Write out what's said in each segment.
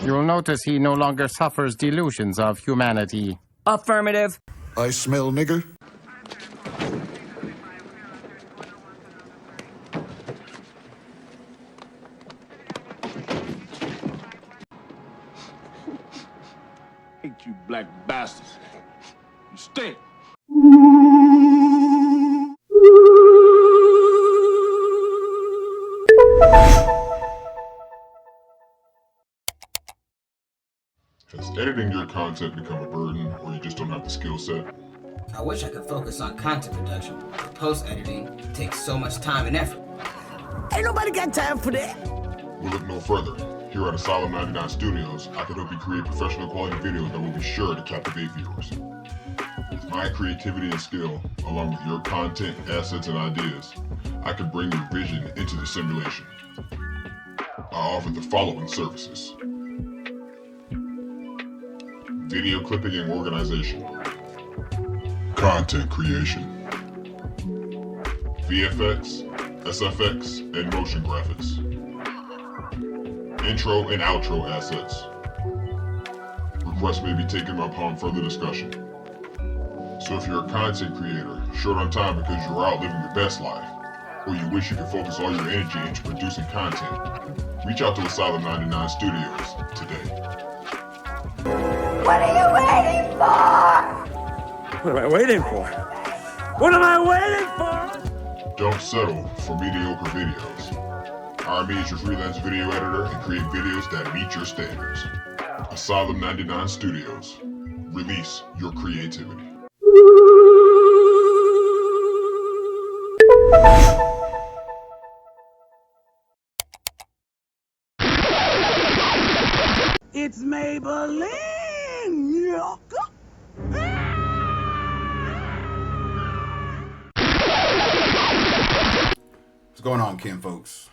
You'll notice he no longer suffers delusions of humanity. Affirmative. I smell nigger. Hate you black bastards. You stink. Has editing your content become a burden, or you just don't have the skill set? I wish I could focus on content production, but post-editing takes so much time and effort. Ain't nobody got time for that. We'll look no further. Here at Asylum 99 Studios, I can help you create professional quality videos that will be sure to captivate viewers. With my creativity and skill, along with your content, assets, and ideas, I can bring your vision into the simulation. I offer the following services: video clipping and organization, content creation, VFX, SFX, and motion graphics, intro and outro assets. Requests may be taken upon further discussion. So if you're a content creator, short on time because you're out living your best life, or you wish you could focus all your energy into producing content, reach out to Asylum 99 Studios today. What are you waiting for? What am I waiting for? What am I waiting for? Don't settle for mediocre videos. Hire me as your freelance video editor and create videos that meet your standards. Asylum 99 Studios. Release your creativity. It's Maybelline. What's going on, Ken folks?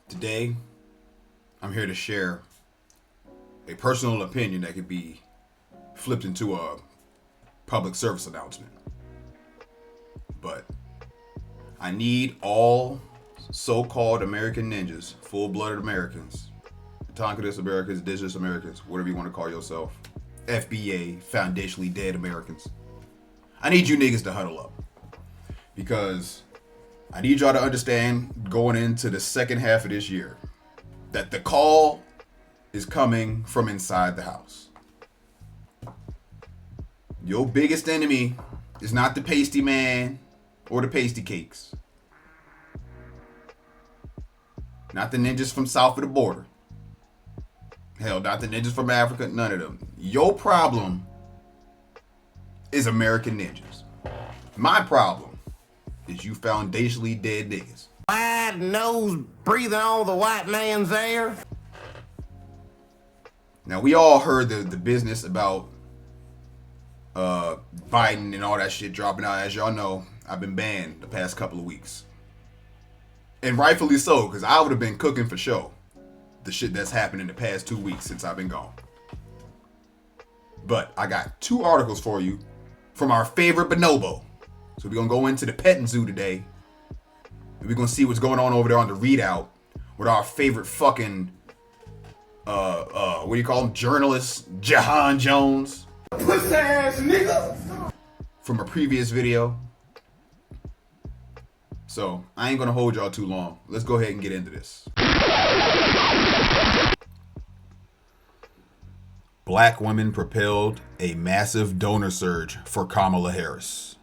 Today, I'm here to share a personal opinion that could be flipped into a public service announcement. But I need all so-called American ninjas, full-blooded Americans, Tonkadas Americans, Indigenous Americans, whatever you want to call yourself, FBA, foundationally dead Americans. I need you niggas to huddle up, because I need y'all to understand going into the second half of this year that the call is coming from inside the house. Your biggest enemy is not the pasty man or the pasty cakes. Not the ninjas from south of the border. Hell, not the ninjas from Africa, none of them. Your problem is American ninjas. My problem is you foundationally dead niggas. Wide nose breathing on the white man's air. Now, we all heard the business about Biden and all that shit dropping out. As y'all know, I've been banned the past couple of weeks. And rightfully so, because I would have been cooking for show the shit that's happened in the past 2 weeks since I've been gone. But I got 2 articles for you from our favorite bonobo. So we're going to go into the petting zoo today. And we're going to see what's going on over there on the readout with our favorite fucking, what do you call him? Journalist, Jahan Jones. Pussy ass nigga. From a previous video. So I ain't going to hold y'all too long. Let's go ahead and get into this. Black women propelled a massive donor surge for Kamala Harris.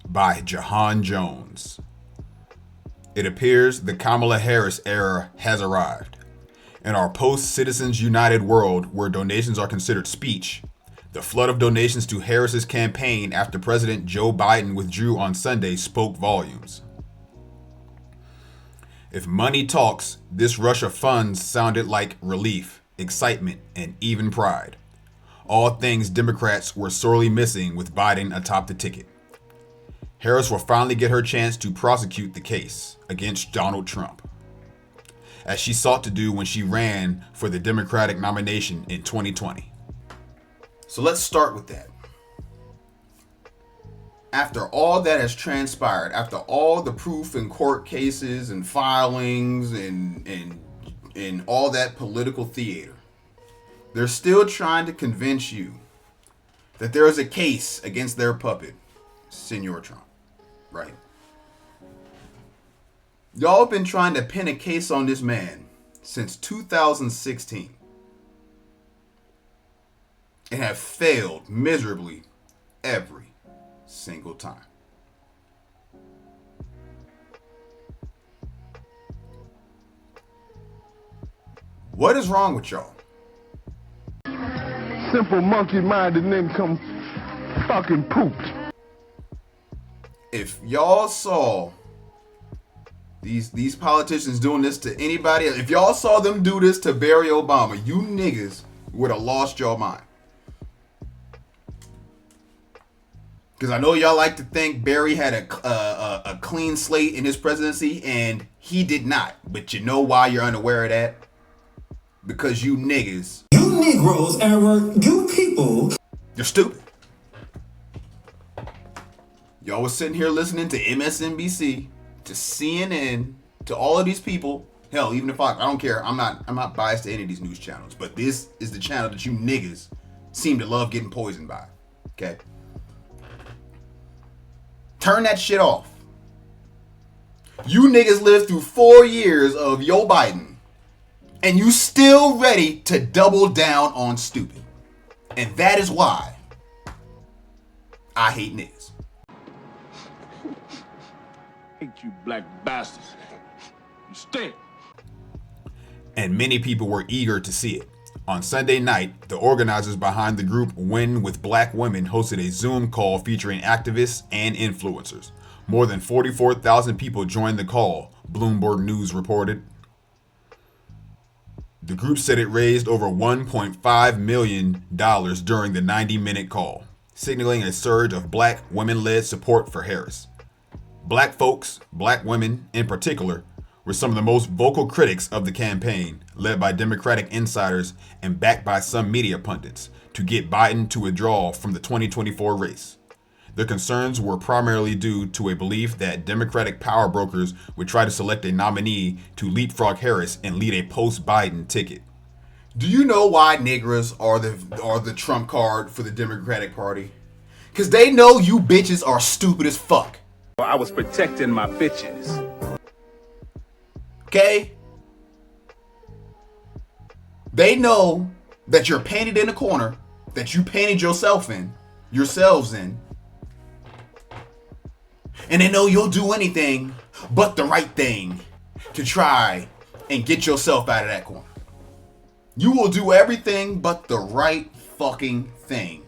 By Jahan Jones. It appears the Kamala Harris era has arrived. In our post-Citizens United world where donations are considered speech, the flood of donations to Harris's campaign after President Joe Biden withdrew on Sunday spoke volumes. If money talks, this rush of funds sounded like relief, excitement, and even pride. All things Democrats were sorely missing with Biden atop the ticket. Harris will finally get her chance to prosecute the case against Donald Trump, as she sought to do when she ran for the Democratic nomination in 2020. So let's start with that. After all that has transpired, after all the proof in court cases and filings and in all that political theater, they're still trying to convince you that there is a case against their puppet, Senor Trump, right? Y'all have been trying to pin a case on this man since 2016 and have failed miserably every single time. What is wrong with y'all? Simple monkey-minded nigga come fucking pooped. If y'all saw these politicians doing this to anybody, if y'all saw them do this to Barry Obama, you niggas would have lost your mind. Because I know y'all like to think Barry had a clean slate in his presidency, and he did not. But you know why you're unaware of that? Because you niggas, you Negroes, you people, you're stupid. Y'all was sitting here listening to MSNBC, to CNN, to all of these people. Hell, even if I don't care, I'm not biased to any of these news channels, but this is the channel that you niggas seem to love getting poisoned by. Okay? Turn that shit off. You niggas lived through 4 years of Joe Biden, and you still ready to double down on stupid. And that is why I hate niggas. Hate you black bastards. You stink. And many people were eager to see it. On Sunday night, the organizers behind the group Win with Black Women hosted a Zoom call featuring activists and influencers. More than 44,000 people joined the call, Bloomberg News reported. The group said it raised over $1.5 million during the 90-minute call, signaling a surge of black women-led support for Harris. Black folks, black women in particular, were some of the most vocal critics of the campaign, led by Democratic insiders and backed by some media pundits, to get Biden to withdraw from the 2024 race. Their concerns were primarily due to a belief that Democratic power brokers would try to select a nominee to leapfrog Harris and lead a post-Biden ticket. Do you know why niggas are the trump card for the Democratic Party? Because they know you bitches are stupid as fuck. I was protecting my bitches. Okay? They know that you're painted in a corner, that you painted yourselves in, and they know you'll do anything but the right thing to try and get yourself out of that corner. You will do everything but the right fucking thing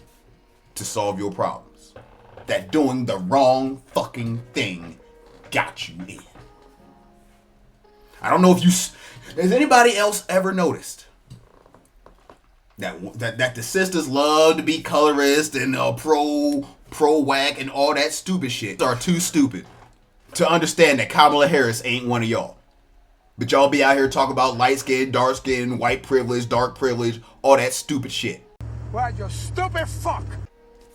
to solve your problems. That doing the wrong fucking thing got you in. I don't know if has anybody else ever noticed that the sisters love to be colorist and pro-whack and all that stupid shit are too stupid to understand that Kamala Harris ain't one of y'all. But y'all be out here talking about light skin, dark skin, white privilege, dark privilege, all that stupid shit. Why, you stupid fuck?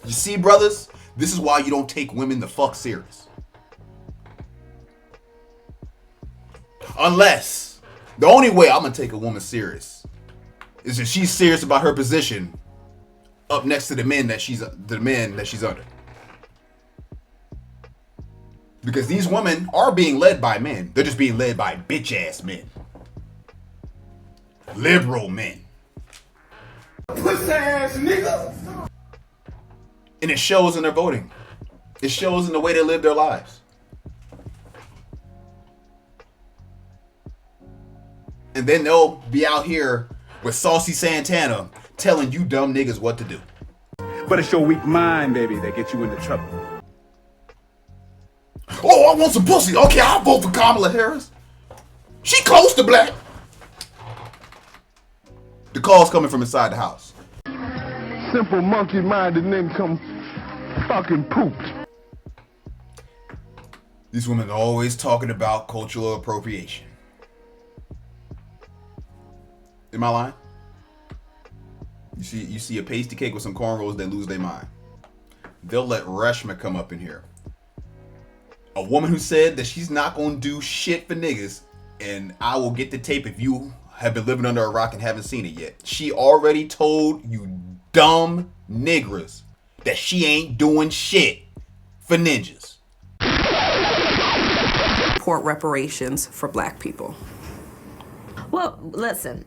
You see, brothers, this is why you don't take women the fuck serious. Unless, the only way I'm gonna take a woman serious is if she's serious about her position up next to the men that she's under. Because these women are being led by men. They're just being led by bitch ass men. Liberal men. Pussy ass nigga. And it shows in their voting. It shows in the way they live their lives. And then they'll be out here with Saucy Santana telling you dumb niggas what to do. But it's your weak mind, baby, that gets you into trouble. Oh, I want some pussy. Okay, I'll vote for Kamala Harris. She close to black. The call's coming from inside the house. Simple monkey-minded nigga come fucking pooped. These women are always talking about cultural appropriation. Am I lying? You see a pasty cake with some cornrows, they lose their mind. They'll let Reshma come up in here. A woman who said that she's not gonna do shit for niggas, and I will get the tape if you have been living under a rock and haven't seen it yet. She already told you dumb niggers that she ain't doing shit for ninjas. Support reparations for black people. Well, listen,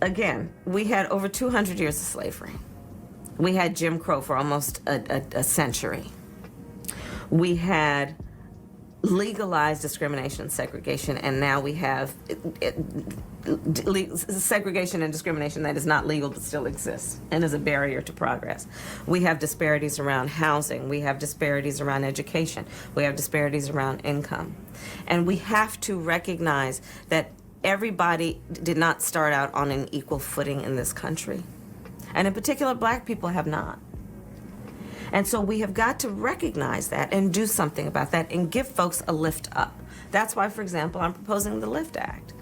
again, we had over 200 years of slavery. We had Jim Crow for almost a century. We had legalized discrimination and segregation, and now we have segregation and discrimination that is not legal but still exists and is a barrier to progress. We have disparities around housing. We have disparities around education. We have disparities around income. And we have to recognize that everybody did not start out on an equal footing in this country. And in particular, black people have not. And so we have got to recognize that and do something about that and give folks a lift up. That's why, for example, I'm proposing the LIFT Act.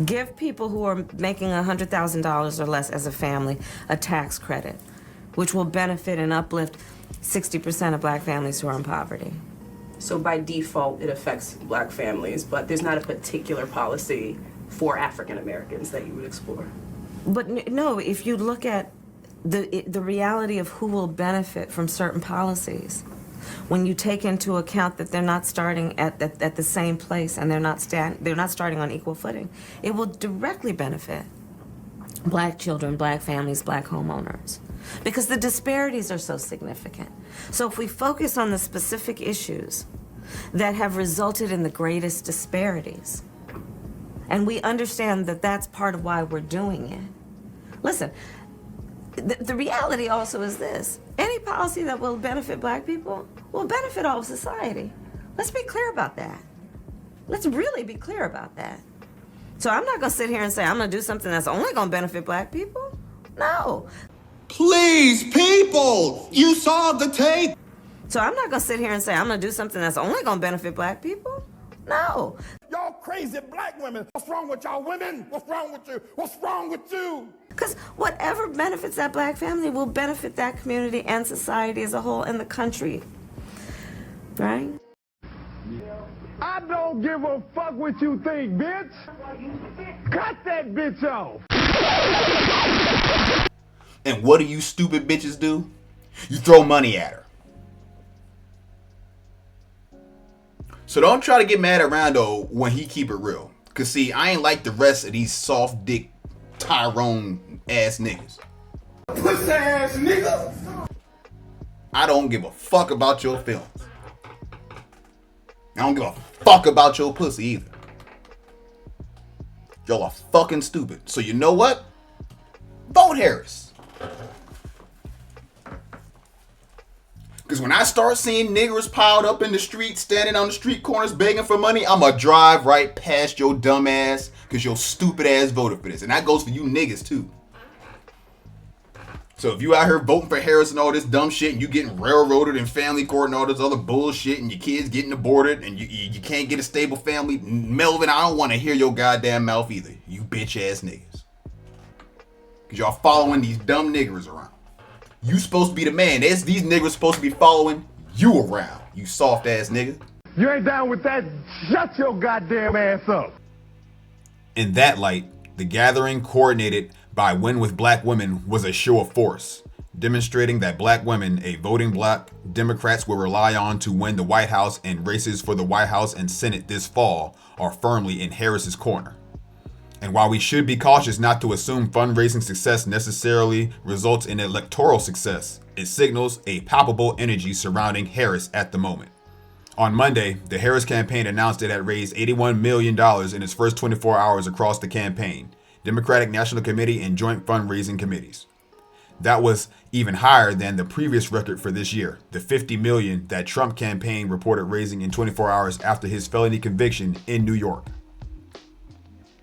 Give people who are making $100,000 or less as a family a tax credit, which will benefit and uplift 60% of black families who are in poverty. So by default, it affects black families, but there's not a particular policy for African Americans that you would explore. But no, if you look at the reality of who will benefit from certain policies, when you take into account that they're not starting at the same place and they're not starting on equal footing, it will directly benefit black children, black families, black homeowners, because the disparities are so significant. So if we focus on the specific issues that have resulted in the greatest disparities, and we understand that that's part of why we're doing it. Listen, the reality also is this: any policy that will benefit black people will benefit all of society. Let's be clear about that. Let's really be clear about that. So I'm not gonna sit here and say I'm gonna do something that's only gonna benefit black people. No. Please, people, you saw the tape. So I'm not gonna sit here and say I'm gonna do something that's only gonna benefit black people. No. Y'all crazy black women. What's wrong with y'all women? What's wrong with you? What's wrong with you? Because whatever benefits that black family will benefit that community and society as a whole and the country. Right? I don't give a fuck what you think, bitch. Cut that bitch off. And what do you stupid bitches do? You throw money at her. So don't try to get mad at Rondo when he keep it real. Cause see, I ain't like the rest of these soft dick Tyrone ass niggas. Pussy ass niggas. I don't give a fuck about your feelings. I don't give a fuck about your pussy either. Y'all are fucking stupid. So you know what? Vote Harris. Because when I start seeing niggers piled up in the street, standing on the street corners begging for money, I'ma drive right past your dumb ass because your stupid ass voted for this. And that goes for you niggas too. So if you out here voting for Harris and all this dumb shit, and you getting railroaded in family court and all this other bullshit, and your kids getting aborted, and you can't get a stable family, Melvin, I don't want to hear your goddamn mouth either, you bitch ass niggas. Because y'all following these dumb niggers around. You supposed to be the man. These niggas supposed to be following you around, you soft ass nigga. You ain't down with that? Shut your goddamn ass up. In that light, the gathering coordinated by Win with Black Women was a show of force, demonstrating that black women, a voting bloc Democrats will rely on to win the White House and races for the White House and Senate this fall, are firmly in Harris's corner. And while we should be cautious not to assume fundraising success necessarily results in electoral success, it signals a palpable energy surrounding Harris at the moment. On Monday, the Harris campaign announced it had raised $81 million in its first 24 hours across the campaign, Democratic National Committee and joint fundraising committees. That was even higher than the previous record for this year, the $50 million that Trump campaign reported raising in 24 hours after his felony conviction in New York.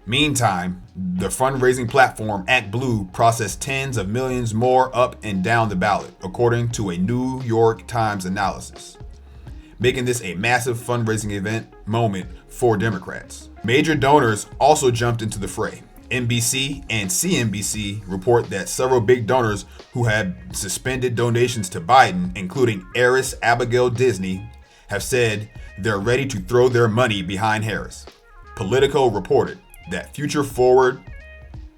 Meantime, the fundraising platform ActBlue processed tens of millions more up and down the ballot, according to a New York Times analysis, making this a massive fundraising event moment for Democrats. Major donors also jumped into the fray. NBC and CNBC report that several big donors who had suspended donations to Biden, including heiress Abigail Disney, have said they're ready to throw their money behind Harris. Politico reported that Future Forward,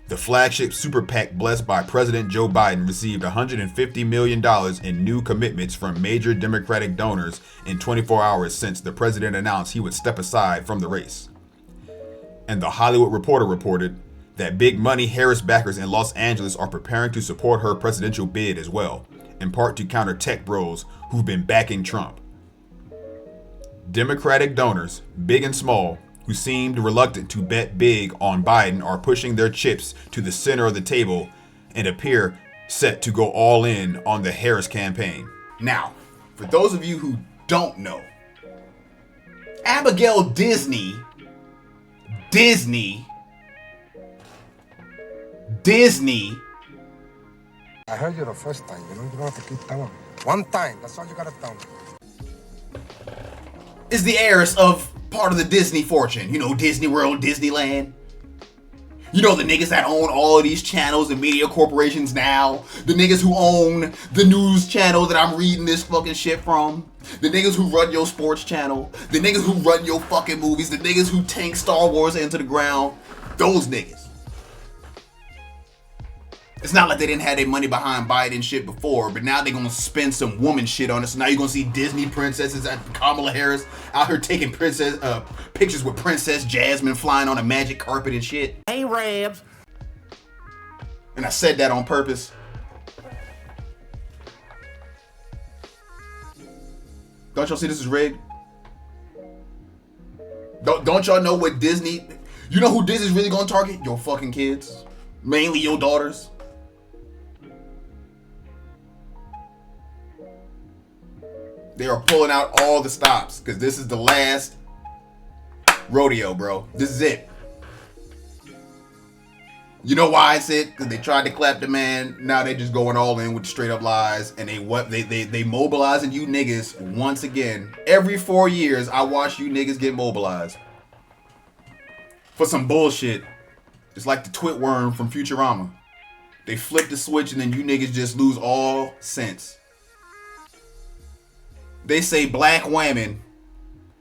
the flagship super PAC blessed by President Joe Biden, received $150 million in new commitments from major Democratic donors in 24 hours since the president announced he would step aside from the race. And The Hollywood Reporter reported that big money Harris backers in Los Angeles are preparing to support her presidential bid as well, in part to counter tech bros who've been backing Trump. Democratic donors, big and small, who seemed reluctant to bet big on Biden are pushing their chips to the center of the table and appear set to go all in on the Harris campaign. Now, for those of you who don't know, Abigail Disney, I heard you the first time, you don't have to keep telling me. One time, that's all you gotta tell me. is the heiress of part of the Disney fortune. You know, Disney World, Disneyland. You know, the niggas that own all of these channels and media corporations now. The niggas who own the news channel that I'm reading this fucking shit from. The niggas who run your sports channel. The niggas who run your fucking movies. The niggas who tank Star Wars into the ground. Those niggas. It's not like they didn't have their money behind Biden shit before, but now they're gonna spend some woman shit on it. So now you're gonna see Disney princesses and Kamala Harris out here taking pictures with Princess Jasmine flying on a magic carpet and shit. Hey, Rabs. And I said that on purpose. Don't y'all see this is rigged? Don't y'all know what Disney... You know who Disney's really gonna target? Your fucking kids. Mainly your daughters. They are pulling out all the stops because this is the last rodeo, bro. This is it. You know why it's it? Because they tried to clap the man. Now they just going all in with straight up lies, and they mobilizing you niggas once again. Every 4 years, I watch you niggas get mobilized for some bullshit. It's like the twit worm from Futurama. They flip the switch and then you niggas just lose all sense. They say black women,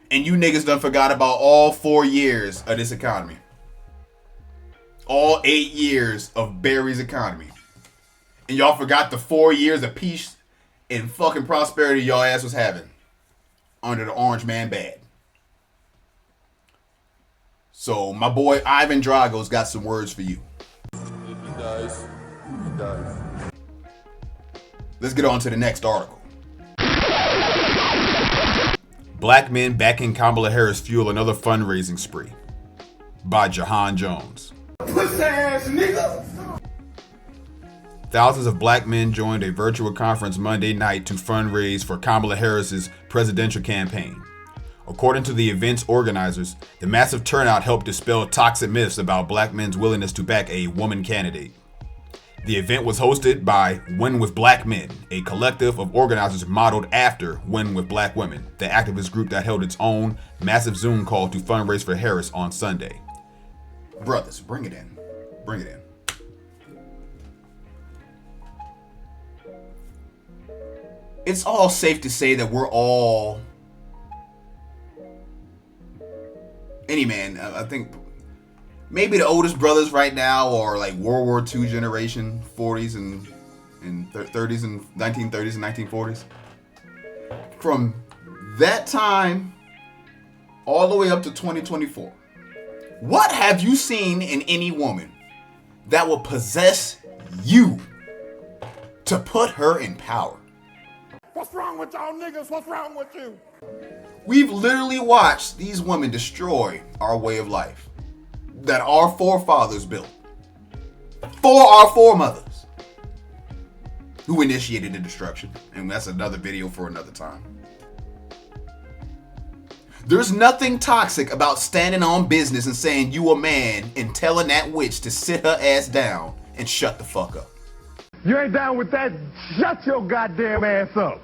and you niggas done forgot about all 4 years of this economy. All 8 years of Barry's economy. And y'all forgot the 4 years of peace and fucking prosperity y'all ass was having under the orange man bad. So my boy Ivan Drago's got some words for you. He does. He does. Let's get on to the next article. Black men backing Kamala Harris fuel another fundraising spree. By Jahan Jones. Pussy ass nigga. Thousands of black men joined a virtual conference Monday night to fundraise for Kamala Harris's presidential campaign. According to the event's organizers, the massive turnout helped dispel toxic myths about black men's willingness to back a woman candidate. The event was hosted by Win with Black Men, a collective of organizers modeled after Win with Black Women, the activist group that held its own massive Zoom call to fundraise for Harris on Sunday. Brothers, bring it in. Bring it in. It's all safe to say that we're all... Any man, I think... Maybe the oldest brothers right now are like World War II generation, 40s and 30s and 1930s and 1940s. From that time all the way up to 2024, what have you seen in any woman that will possess you to put her in power? What's wrong with y'all niggas? What's wrong with you? We've literally watched these women destroy our way of life that our forefathers built for our foremothers who initiated the destruction. And that's another video for another time. There's nothing toxic about standing on business and saying you a man and telling that witch to sit her ass down and shut the fuck up. You ain't down with that? Shut your goddamn ass up.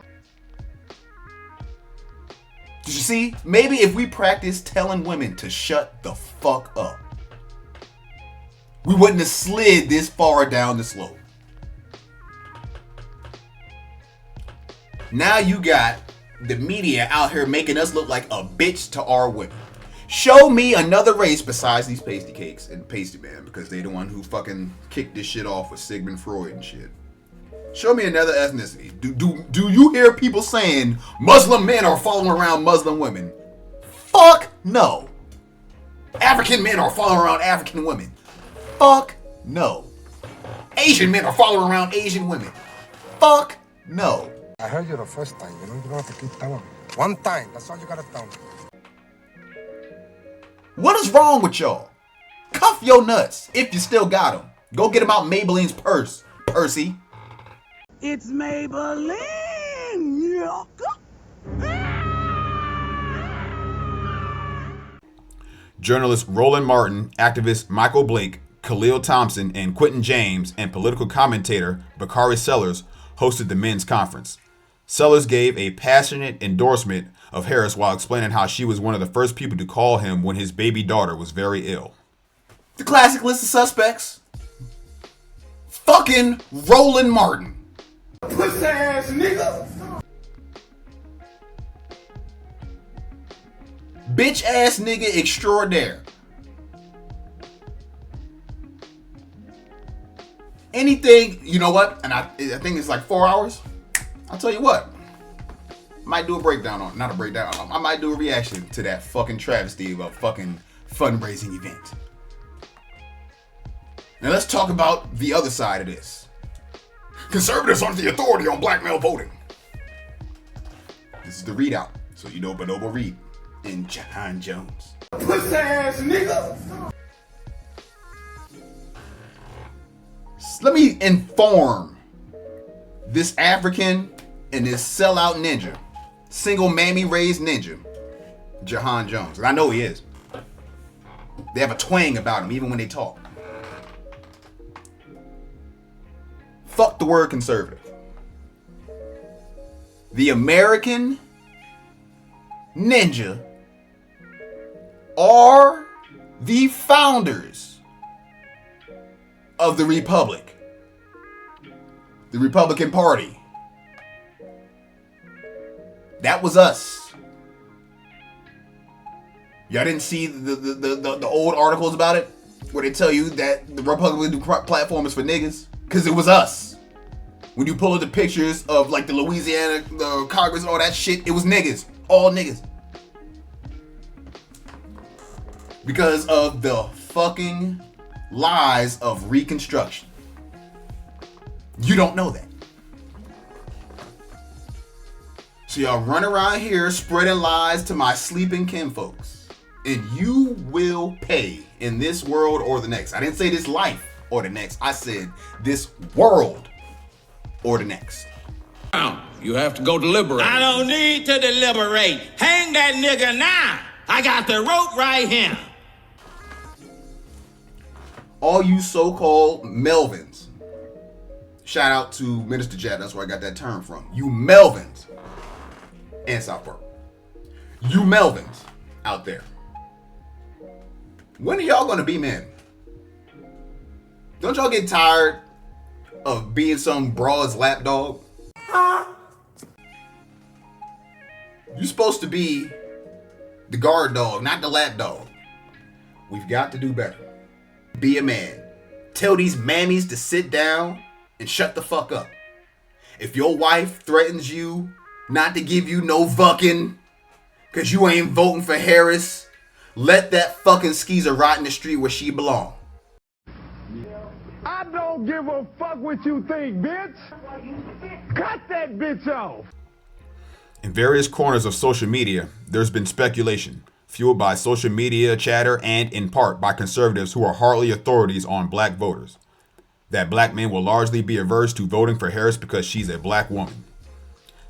Did you see? Maybe if we practice telling women to shut the fuck up, we wouldn't have slid this far down the slope. Now you got the media out here making us look like a bitch to our women. Show me another race besides these pasty cakes and pasty man, because they the one who fucking kicked this shit off with Sigmund Freud and shit. Show me another ethnicity. Do you hear people saying Muslim men are following around Muslim women? Fuck no. African men are following around African women. Fuck no. Asian men are following around Asian women. Fuck no. I heard you the first time, you don't have to keep telling me. One time, that's all you gotta tell me. What is wrong with y'all? Cuff your nuts if you still got them. Go get them out Maybelline's purse, Percy. It's Maybelline. Journalists Roland Martin, activist Michael Blake, Khalil Thompson, and Quentin James, and political commentator Bakari Sellers hosted the men's conference. Sellers gave a passionate endorsement of Harris while explaining how she was one of the first people to call him when his baby daughter was very ill. The classic list of suspects. Fucking Roland Martin. Pussy ass nigga. Bitch ass nigga extraordinaire. Anything, you know what? And I think it's like 4 hours. I'll tell you what. I might do a breakdown on, not a breakdown. I might do a reaction to that fucking travesty of a fucking fundraising event. Now let's talk about the other side of this. Conservatives aren't the authority on black male voting. This is the readout, so you know Bonobo Reed and John Jones. Pussy ass nigga. Let me inform this African and this sellout ninja, single mammy raised ninja, Jahan Jones. And I know he is. They have a twang about him even when they talk. Fuck the word conservative. The American ninja are the founders of the Republic. The Republican Party. That was us. Y'all didn't see the old articles about it? Where they tell you that the Republican platform is for niggas? Because it was us. When you pull up the pictures of like the Louisiana, the Congress, all that shit, it was niggas. All niggas. Because of the fucking lies of Reconstruction. You don't know that. So y'all run around here spreading lies to my sleeping kinfolks. And you will pay in this world or the next. I didn't say this life or the next. I said this world or the next. You have to go deliberate. I don't need to deliberate. Hang that nigga now. I got the rope right here. All you so-called Melvins. Shout out to Minister Jab. That's where I got that term from. You Melvins. And South Park. You Melvins out there. When are y'all gonna be men? Don't y'all get tired of being some broad's lapdog? You're supposed to be the guard dog, not the lap dog. We've got to do better. Be a man. Tell these mammies to sit down and shut the fuck up. If your wife threatens you not to give you no fucking because you ain't voting for Harris, let that fucking skeezer rot in the street where she belong. I don't give a fuck what you think, bitch. Cut that bitch off. In various corners of social media, there's been speculation, fueled by social media chatter and in part by conservatives who are hardly authorities on black voters, that black men will largely be averse to voting for Harris because she's a black woman.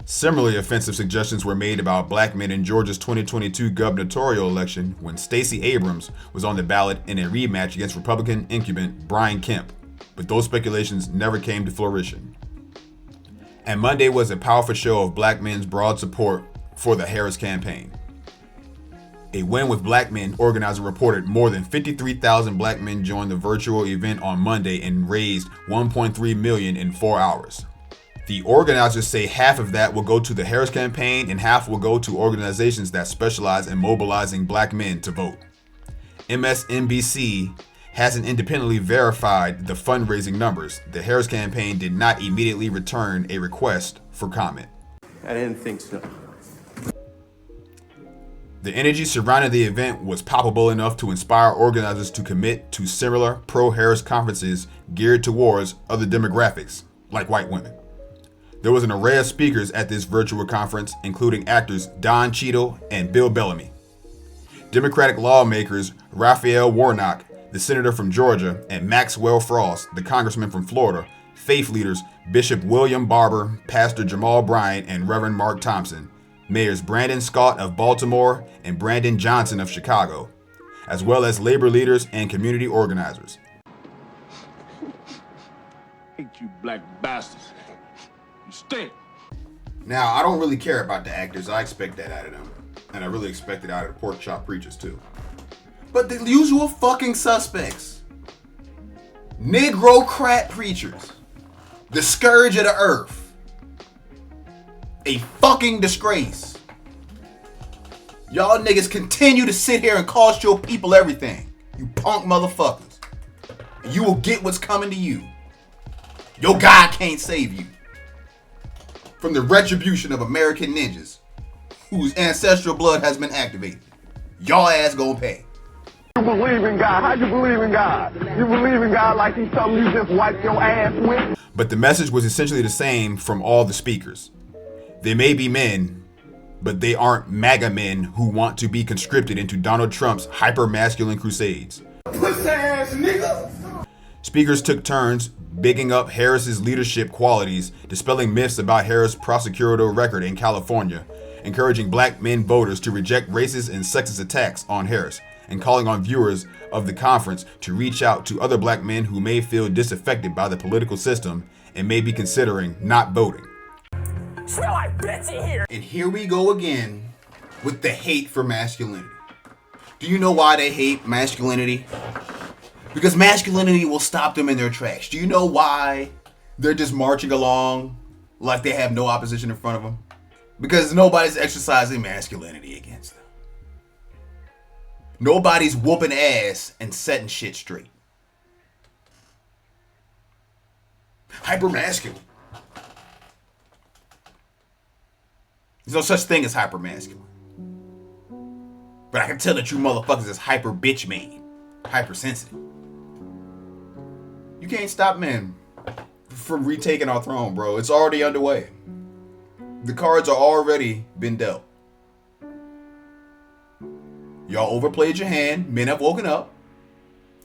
Similarly offensive suggestions were made about black men in Georgia's 2022 gubernatorial election when Stacey Abrams was on the ballot in a rematch against Republican incumbent Brian Kemp, but those speculations never came to fruition. And Monday was a powerful show of black men's broad support for the Harris campaign. A Win with Black Men organizer reported more than 53,000 black men joined the virtual event on Monday and raised $1.3 million in 4 hours. The organizers say half of that will go to the Harris campaign and half will go to organizations that specialize in mobilizing black men to vote. MSNBC hasn't independently verified the fundraising numbers. The Harris campaign did not immediately return a request for comment. I didn't think so. The energy surrounding the event was palpable enough to inspire organizers to commit to similar pro-Harris conferences geared towards other demographics, like white women. There was an array of speakers at this virtual conference, including actors Don Cheadle and Bill Bellamy, Democratic lawmakers Raphael Warnock, the senator from Georgia, and Maxwell Frost, the congressman from Florida, faith leaders Bishop William Barber, Pastor Jamal Bryant, and Reverend Mark Thompson, Mayors Brandon Scott of Baltimore and Brandon Johnson of Chicago, as well as labor leaders and community organizers. Hate you black bastards. You stink. Now, I don't really care about the actors. I expect that out of them. And I really expect it out of the pork chop preachers too. But the usual fucking suspects. Negro crap preachers. The scourge of the earth. A fucking disgrace. Y'all niggas continue to sit here and cost your people everything. You punk motherfuckers. And you will get what's coming to you. Your God can't save you from the retribution of American ninjas whose ancestral blood has been activated. Y'all ass gonna pay. You believe in God. How you believe in God? You believe in God like he's something you just wipe your ass with? But the message was essentially the same from all the speakers. They may be men, but they aren't MAGA men who want to be conscripted into Donald Trump's hyper-masculine crusades. Pussy ass nigga! Speakers took turns bigging up Harris's leadership qualities, dispelling myths about Harris' prosecutorial record in California, encouraging black men voters to reject racist and sexist attacks on Harris, and calling on viewers of the conference to reach out to other black men who may feel disaffected by the political system and may be considering not voting. Smell like bitch in here! And here we go again with the hate for masculinity. Do you know why they hate masculinity? Because masculinity will stop them in their tracks. Do you know why they're just marching along like they have no opposition in front of them? Because nobody's exercising masculinity against them. Nobody's whooping ass and setting shit straight. Hypermasculine. There's no such thing as hypermasculine. But I can tell that you motherfuckers is hyper bitch made. Hypersensitive. You can't stop men from retaking our throne, bro. It's already underway. The cards are already been dealt. Y'all overplayed your hand. Men have woken up.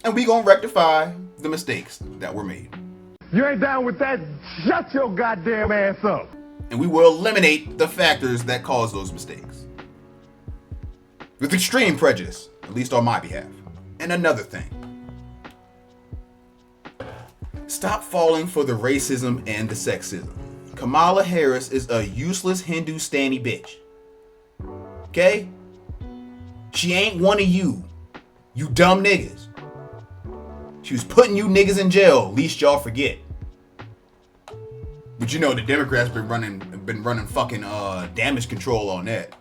And we gonna rectify the mistakes that were made. You ain't down with that? Shut your goddamn ass up. And we will eliminate the factors that cause those mistakes. With extreme prejudice, at least on my behalf. And another thing. Stop falling for the racism and the sexism. Kamala Harris is a useless Hindustani bitch. Okay? She ain't one of you. You dumb niggas. She was putting you niggas in jail, least y'all forget. But you know the Democrats been running fucking damage control on that.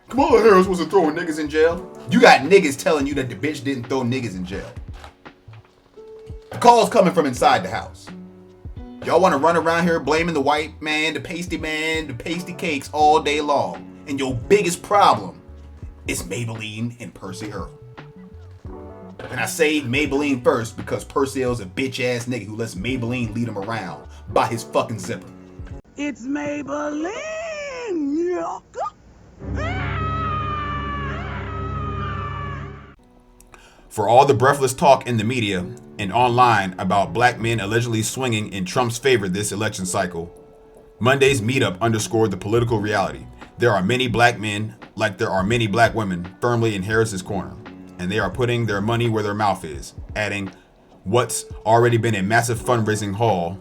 Kamala Harris wasn't throwing niggas in jail. You got niggas telling you that the bitch didn't throw niggas in jail. The call's coming from inside the house. Y'all want to run around here blaming the white man, the pasty cakes all day long. And your biggest problem is Maybelline and Percy Earl. And I say Maybelline first because Percy Earl's a bitch ass nigga who lets Maybelline lead him around by his fucking zipper. It's Maybelline! For all the breathless talk in the media and online about black men allegedly swinging in Trump's favor this election cycle, Monday's meetup underscored the political reality. There are many black men, like there are many black women, firmly in Harris's corner, and they are putting their money where their mouth is, adding what's already been a massive fundraising haul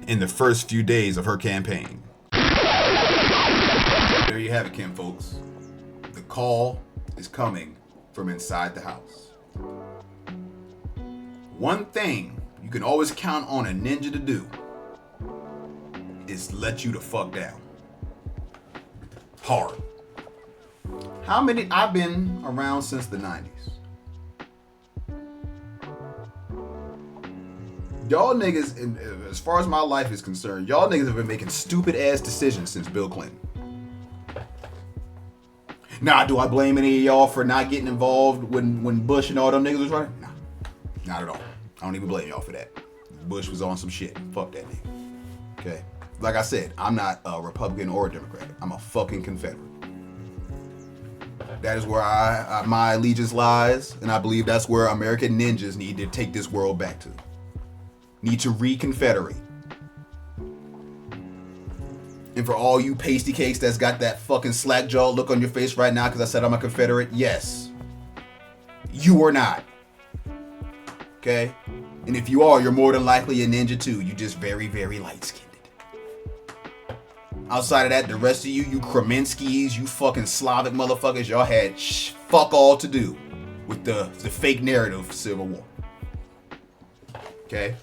in the first few days of her campaign. There you have it, Kim folks. The call is coming from inside the house. One thing you can always count on a ninja to do is let you the fuck down. Hard. How many? I've been around since the 90s. Y'all niggas, as far as my life is concerned, y'all niggas have been making stupid ass decisions since Bill Clinton. Now, do I blame any of y'all for not getting involved when Bush and all them niggas was running? Nah, not at all. I don't even blame y'all for that. Bush was on some shit. Fuck that nigga. Okay? Like I said, I'm not a Republican or a Democrat. I'm a fucking Confederate. That is where my allegiance lies, and I believe that's where American ninjas need to take this world back to. Need to reconfederate. And for all you pasty cakes that's got that fucking slack jaw look on your face right now because I said I'm a Confederate, yes. You are not. Okay? And if you are, you're more than likely a ninja too. You just very, very light-skinned. Outside of that, the rest of you Kreminskis, you fucking Slavic motherfuckers, y'all had fuck all to do with the fake narrative of Civil War. Okay?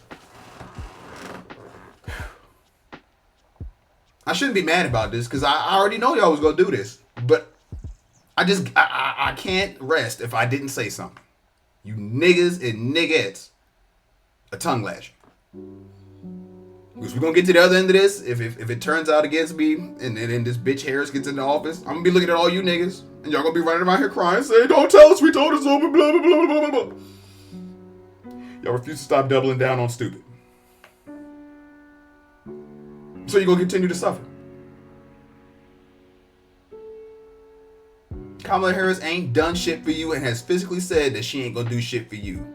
I shouldn't be mad about this because I already know y'all was gonna do this, but I can't rest if I didn't say something. You niggas and niggettes, a tongue lashing. Because we're gonna get to the other end of this. If it turns out against me and this bitch Harris gets in the office, I'm gonna be looking at all you niggas and y'all gonna be running around here crying, saying, "Don't tell us we told us so," blah blah blah blah blah blah. Y'all refuse to stop doubling down on stupid. So you're gonna continue to suffer. Kamala Harris ain't done shit for you and has physically said that she ain't gonna do shit for you.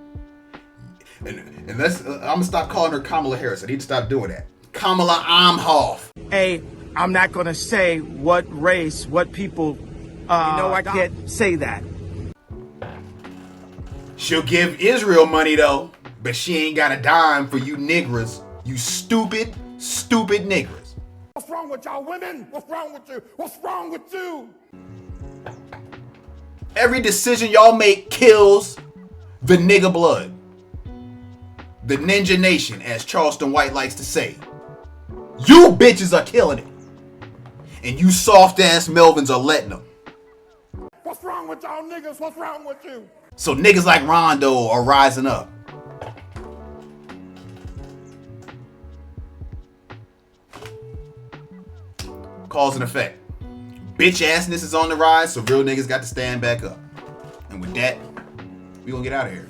And that's, I'm gonna stop calling her Kamala Harris. I need to stop doing that. Kamala Amhoff. Hey, I'm not gonna say what race, what people. I can't say that. She'll give Israel money though, but she ain't got a dime for you niggers. You stupid niggers. What's wrong with y'all women? What's wrong with you? What's wrong with you? Every decision y'all make kills the nigga blood. The Ninja Nation, as Charleston White likes to say. You bitches are killing it. And you soft ass Melvins are letting them. What's wrong with y'all niggas? What's wrong with you? So niggas like Rondo are rising up. Cause and effect. Bitch assness is on the rise, so real niggas got to stand back up. And with that, we gonna get out of here.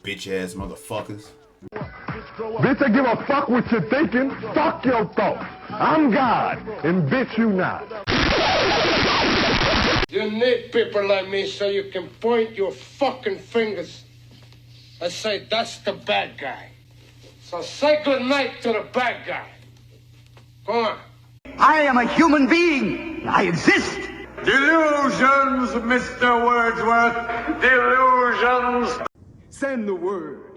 Bitch ass motherfuckers. Bitch, I give a fuck what you're thinking. Fuck your thoughts. I'm God, and bitch, you not. You need people like me so you can point your fucking fingers and say, that's the bad guy. So say good night to the bad guy. Go on. I am a human being. I exist. Delusions, Mr. Wordsworth. Delusions. Send the word.